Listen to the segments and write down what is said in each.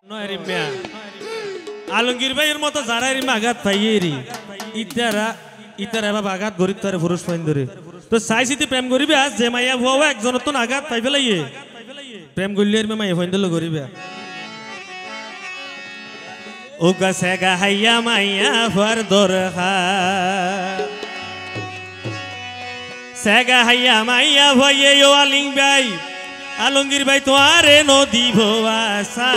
নয়রিম্যা আলমগীর ভাইয়ের মতো যারা এরিম আঘাত পাইয়েরি ইতারা বাবা আঘাত গরিব তারে পুরুষ পাইন ধরে তো চাইছিতে প্রেম করিবে আজ যে মাইয়া ভুয়া একজন তো আঘাত পাই ফেলাইয়ে প্রেম করলে এর মাইয়া ফাইন দিল করিবে ও গাছে গাহাইয়া মাইয়া ফর দরহা সেগা হাইয়া মাইয়া ভয়ে ও আলিং ভাই আলমগীর ভাই তো আরে নদী ভোয়াসা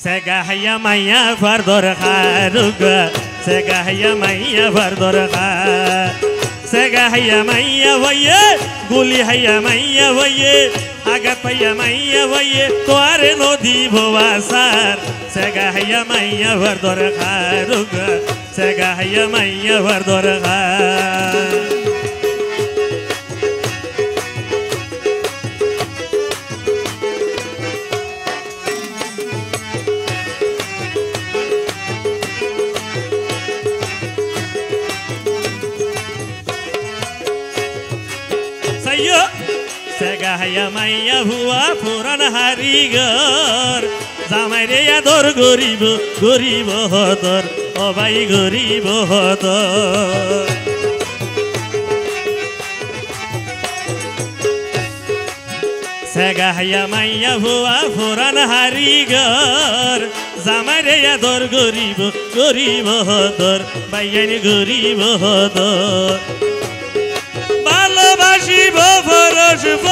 সেগা হাইয়া মাইয়া ফর দরহা রুগা সেগা হাইয়া মাইয়া ফর দরহা সেগা হাইয়া মাইয়া ভয়ে গুলি হাইয়া মাইয়া ভয়ে আঘাত পাইয়া মাইয়া ভয়ে তো আরে নদী ভোয়াসার সেগা হাইয়া মাইয়া ফর দরহা রুগা সেগা হাইয়া মাইয়া ফর দরহা সেগা হাইয়া মাইয়া ভুয়া পুরান হারিগর জামাই রে আদর গরিব গরিব হদর ও ভাই গরিব হদর সেগা হাইয়া মাইয়া ভুয়া পুরান হারিগর জামাই রে আদর গরিব গরিব হদর ভাইয়ানি গরিব হদর ভালোবাসিব ফরসব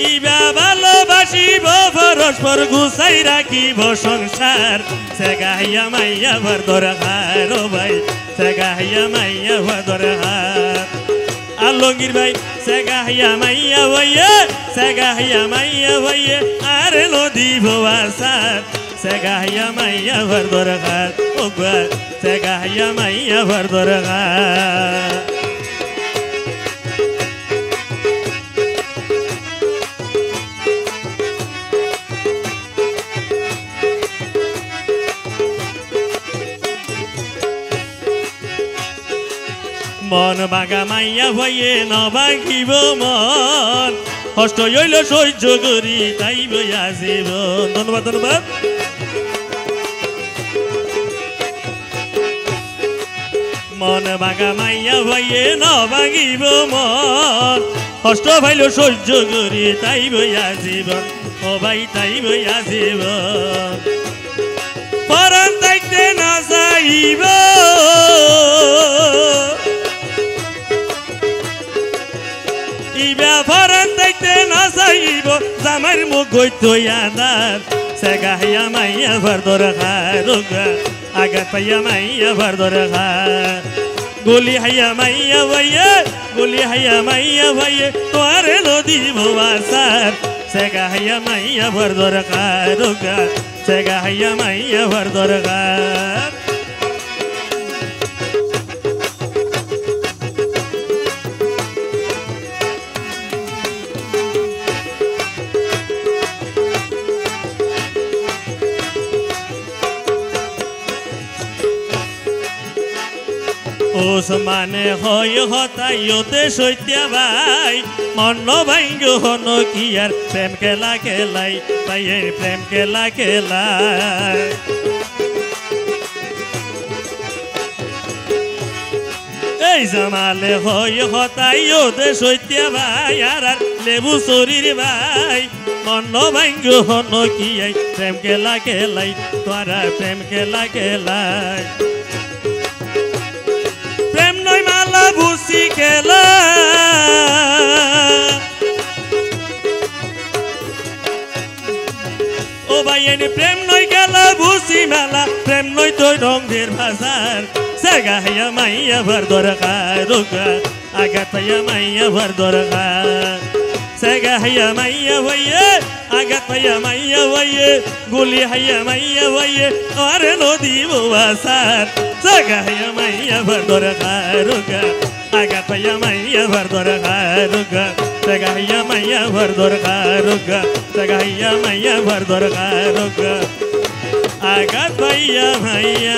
ইবা ভালোবাসিব পরস্পর গুছাই রাখিব সংসার সেগা হাইয়া মাইয়া ভর দরহার ও ভাই সেগা হাইয়া মাইয়া ভর দরহার আলমগীর ভাই সেগা হাইয়া মাইয়া ভয়ে সেগা হাইয়া মাইয়া ভয়ে আর নদী ভোয়াসার সেগা হাইয়া মাইয়া ভর দরহার ও ভাই সেগা হাইয়া মাইয়া ভর দরহার মন বাগা মাইয়া ভয়ে নবাগিব মন কষ্ট হইল সহ্য করি তাই বইয়া জীবন ধন্যবাদ ধন্যবাদ মন বাগা মাইয়া ভয়ে নবাগিব মন কষ্ট হইল সহ্য করি তাই বইয়া জীবন ও ভাই তাই বইয়া জীবন পরাণ থাকতে না যাইব ফরান দেখতে না চাইব জামাইর মুখ গইতই আদার সেগা হাইয়া মাইয়া ভর দরহার আঘাত পাইয়া মাইয়া ভর দরহার গুলি হাইয়া মাইয়া ভাইয়ে গুলি হাইয়া মাইয়া ভাইয়ে তোরে নদী ভোয়াসার সেগা হাইয়া মাইয়া ভর দরহার সেগা হাইয়া মাইয়া ভর দরহার ওসমানে হয় হতাইতে সৈত্যা ভাই মন্ন ভাঙ্গ হন কি আর প্রেম খেলা খেলাই ভাইয়ের প্রেম খেলা খেলাই এই জামালে হয় হতাইতে সৈত্যা ভাই আর লেবু শরীর ভাই মন্ন ভাঙ্গ হন কি প্রেম খেলা খেলাই তোরা প্রেম খেলা খেলাই প্রেম নয় মালা ভুসি খেলা ও ভাইয়ের প্রেম নয় খেলা ভুসি মেলা প্রেম নয় তো রঙের বাজার সেগা হাইয়া মাইয়া ভর দরকার আঘাত পাইয়া মাইয়া ভর দরকার সেগা হাইয়া মাইয়া ভাইয়ে আঘাত পাইয়া মাইয়া ভাইয়ে গুলি হাইয়া মাইয়া ভাইয়ে আরে নদী ভোয়াসার সেগা হাইয়া মাইয়া ভর দরকার আঘাত পাইয়া মাইয়া ভর দরকার সেগা হাইয়া মাইয়া ভর দরকার সেগা হাইয়া মাইয়া ভর দরকার আঘাত পাইয়া মাইয়া